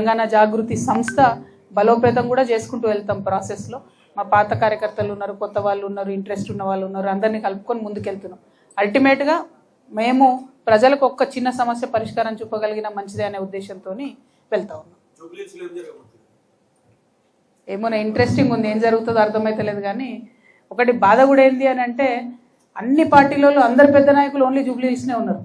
తెలంగాణ జాగృతి సంస్థ బలోపేతం కూడా చేసుకుంటూ వెళ్తాం ప్రాసెస్లో. మా పాత కార్యకర్తలు ఉన్నారు, కొత్త వాళ్ళు ఉన్నారు, ఇంట్రెస్ట్ ఉన్న వాళ్ళు ఉన్నారు, అందరినీ కలుపుకొని ముందుకెళ్తున్నాం. అల్టిమేట్గా మేము ప్రజలకు ఒక్క చిన్న సమస్య పరిష్కారం చూపగలిగిన మంచిదే అనే ఉద్దేశంతో వెళ్తా ఉన్నాం. ఏమో ఇంట్రెస్టింగ్ ఉంది, ఏం జరుగుతుందో అర్థమైతలేదు. కానీ ఒకటి బాధ కూడా ఏంది అని అంటే, అన్ని పార్టీలలో అందరు పెద్ద నాయకులు ఓన్లీ జూబ్లీహిల్స్నే ఉన్నారు.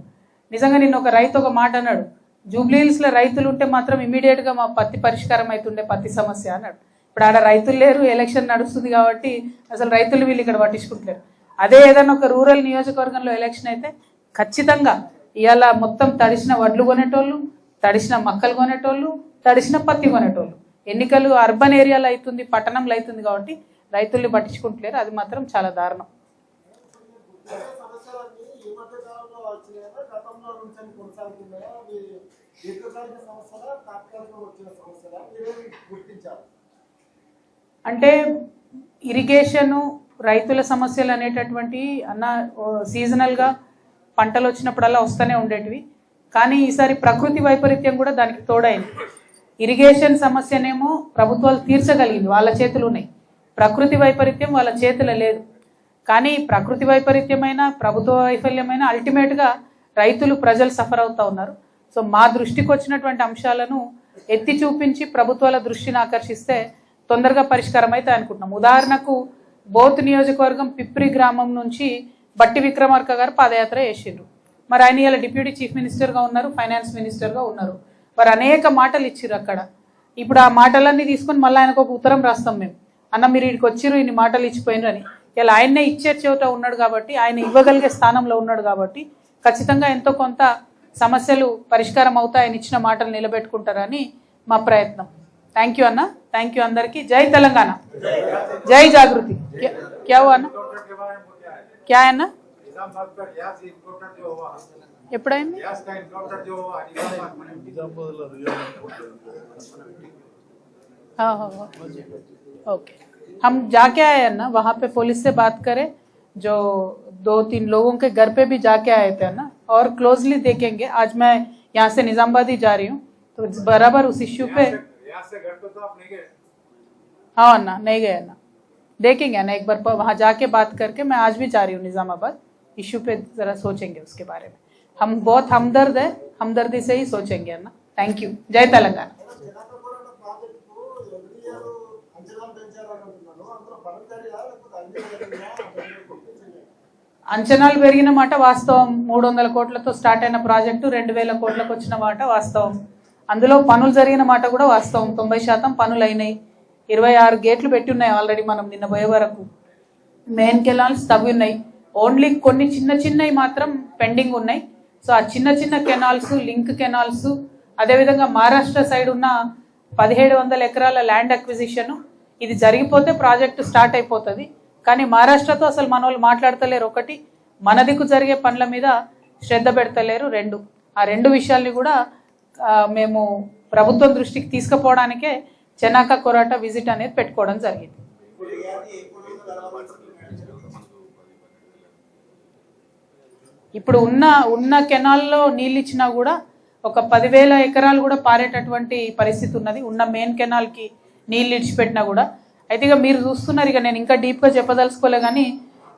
నిజంగా నిన్న ఒక రైతు ఒక మాట అన్నాడు, జూబ్లీహిల్స్లో రైతులు ఉంటే మాత్రం ఇమీడియట్గా మా పత్తి పరిష్కారం అవుతుండే, పత్తి సమస్య అన్నాడు. ఇప్పుడు ఆడ రైతులు లేరు, ఎలక్షన్ నడుస్తుంది కాబట్టి అసలు రైతులు వీళ్ళు ఇక్కడ పట్టించుకుంటలేరు. అదే ఏదైనా ఒక రూరల్ నియోజకవర్గంలో ఎలక్షన్ అయితే ఖచ్చితంగా ఇవాళ మొత్తం తడిసిన వడ్లు కొనేటోళ్ళు, తడిసిన మక్కలు కొనేటోళ్ళు, తడిసిన పత్తి కొనేటోళ్ళు. ఎన్నికలు అర్బన్ ఏరియాలో అవుతుంది, పట్టణంలో అవుతుంది కాబట్టి రైతుల్ని పట్టించుకుంటలేరు. అది మాత్రం చాలా దారుణం. అంటే ఇరిగేషను, రైతుల సమస్యలు అనేటటువంటి అన్న సీజనల్గా పంటలు వచ్చినప్పుడల్లా వస్తూనే ఉండేటివి. కానీ ఈసారి ప్రకృతి వైపరీత్యం కూడా దానికి తోడైంది. ఇరిగేషన్ సమస్యనేమో ప్రభుత్వాలు తీర్చగలిగింది, వాళ్ళ చేతులు ఉన్నాయి. ప్రకృతి వైపరీత్యం వాళ్ళ చేతులు లేదు. కానీ ప్రకృతి వైపరీత్యమైన, ప్రభుత్వ వైఫల్యమైన అల్టిమేట్గా రైతులు, ప్రజలు సఫర్ అవుతూ ఉన్నారు. సో మా దృష్టికి వచ్చినటువంటి అంశాలను ఎత్తి చూపించి ప్రభుత్వాల దృష్టిని ఆకర్షిస్తే తొందరగా పరిష్కారం అయితే అనుకుంటున్నాం. ఉదాహరణకు బోత్ నియోజకవర్గం పిప్రి గ్రామం నుంచి బట్టి విక్రమార్క గారు పాదయాత్ర చేసిండ్రు. మరి ఆయన ఇలా డిప్యూటీ చీఫ్ మినిస్టర్గా ఉన్నారు, ఫైనాన్స్ మినిస్టర్గా ఉన్నారు. వారు అనేక మాటలు ఇచ్చిర్రు అక్కడ. ఇప్పుడు ఆ మాటలన్నీ తీసుకొని మళ్ళీ ఆయనకు ఒక ఉత్తరం రాస్తాం మేము, అన్న మీరు ఇక్కడికి వచ్చిర్రు, ఇన్ని మాటలు ఇచ్చిపోయినరు అని. ఇలా ఆయన్నే ఇచ్చే చోట ఉన్నాడు కాబట్టి, ఆయన ఇవ్వగలిగే స్థానంలో ఉన్నాడు కాబట్టి ఖచ్చితంగా ఎంతో కొంత సమస్యలు పరిష్కారం అవుతాయి. ఆయన ఇచ్చిన మాటలు నిలబెట్టుకుంటారని మా ప్రయత్నం. థ్యాంక్ యూ అన్న, థ్యాంక్ యూ అందరికీ. జై తెలంగాణ, జై జాగృతి. క్యా హువా అన్న, క్యా అన్న, ఎప్పుడైంది? ओके, हम जाके आए हैं ना वहाँ पे, पुलिस से बात करें, जो 2-3 लोगों के घर पे भी जाके आए थे ना, और क्लोजली देखेंगे. आज मैं यहाँ से निजामाबाद ही जा रही हूँ, तो बराबर उस इश्यू पे. हाँ अन्ना, नहीं गए अन्ना, देखेंगे ना एक बार वहाँ जाके बात करके. मैं आज भी जा रही हूँ निजामाबाद, इश्यू पे जरा सोचेंगे उसके बारे में. हम बहुत हमदर्द है, हमदर्दी से ही सोचेंगे अन्ना. Thank you. जय तेलंगाना. అంచనాలు పెరిగిన మాట వాస్తవం. 300 కోట్లతో స్టార్ట్ అయిన ప్రాజెక్టు 2000 కోట్లకు వచ్చిన మాట వాస్తవం. అందులో పనులు జరిగిన మాట కూడా వాస్తవం. 90% పనులు అయినాయి. 26 గేట్లు పెట్టి ఉన్నాయి ఆల్రెడీ. మనం నిన్న పోయే వరకు మెయిన్ కెనాల్స్ తవ్వి ఉన్నాయి. ఓన్లీ కొన్ని చిన్న చిన్నవి మాత్రం పెండింగ్ ఉన్నాయి. సో ఆ చిన్న చిన్న కెనాల్స్, లింక్ కెనాల్స్, అదేవిధంగా మహారాష్ట్ర సైడ్ ఉన్న 1700 ఎకరాల ల్యాండ్ అక్విజిషన్, ఇది జరిగిపోతే ప్రాజెక్టు స్టార్ట్ అయిపోతుంది. కానీ మహారాష్ట్రతో అసలు మన వాళ్ళు మాట్లాడతలేరు. ఒకటి, మన దిక్కు జరిగే పనుల మీద శ్రద్ధ పెడతలేరు. ఆ రెండు విషయాల్ని కూడా మేము ప్రభుత్వం దృష్టికి తీసుకుపోవడానికే చెనాక కొరాట విజిట్ అనేది పెట్టుకోవడం జరిగింది. ఇప్పుడు ఉన్న కెనాల్లో నీళ్ళు ఇచ్చినా కూడా ఒక 10,000 ఎకరాలు కూడా పారేటటువంటి పరిస్థితి ఉన్నది. ఉన్న మెయిన్ కెనాల్కి నీళ్ళు ఇడిచిపెట్టినా కూడా. అయితే ఇక మీరు చూస్తున్నారు, ఇక నేను ఇంకా డీప్గా చెప్పదలుచుకోలే, కానీ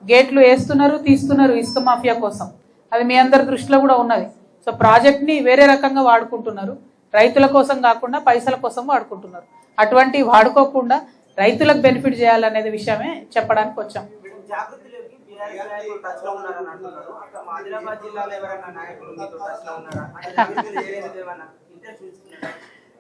గేట్లు వేస్తున్నారు, తీస్తున్నారు ఇసుక మాఫియా కోసం. అది మీ అందరి దృష్టిలో కూడా ఉన్నది. సో ప్రాజెక్ట్ని వేరే రకంగా వాడుకుంటున్నారు, రైతుల కోసం కాకుండా పైసల కోసం వాడుకుంటున్నారు. అటువంటి వాడుకోకుండా రైతులకు బెనిఫిట్ చేయాలనేది విషయమే చెప్పడానికి వచ్చాం.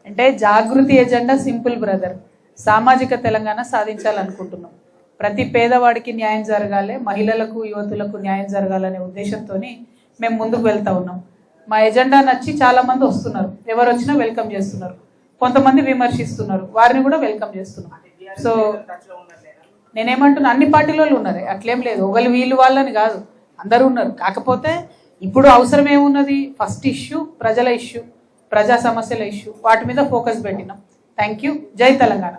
అంటే జాగృతి ఎజెండా సింపుల్ బ్రదర్, సామాజిక తెలంగాణ సాధించాలనుకుంటున్నాం. ప్రతి పేదవాడికి న్యాయం జరగాలి, మహిళలకు, యువతులకు న్యాయం జరగాలనే ఉద్దేశంతో మేము ముందుకు వెళ్తా ఉన్నాం. మా ఎజెండా నచ్చి చాలా మంది వస్తున్నారు, ఎవరు వచ్చినా వెల్కమ్ చేస్తున్నారు. కొంతమంది విమర్శిస్తున్నారు, వారిని కూడా వెల్కమ్ చేస్తున్నాం. సో నేనేమంటున్నా, అన్ని పార్టీలలో ఉన్నారు, అట్లేం లేదు. ఒకళ్ళు వీళ్ళు వాళ్ళని కాదు, అందరూ ఉన్నారు. కాకపోతే ఇప్పుడు అవసరం ఏమున్నది, ఫస్ట్ ఇష్యూ ప్రజల ఇష్యూ, ప్రజా సమస్యల ఇష్యూ, వాటి మీద ఫోకస్ పెట్టినాం. Thank you. జై తెలంగాణ.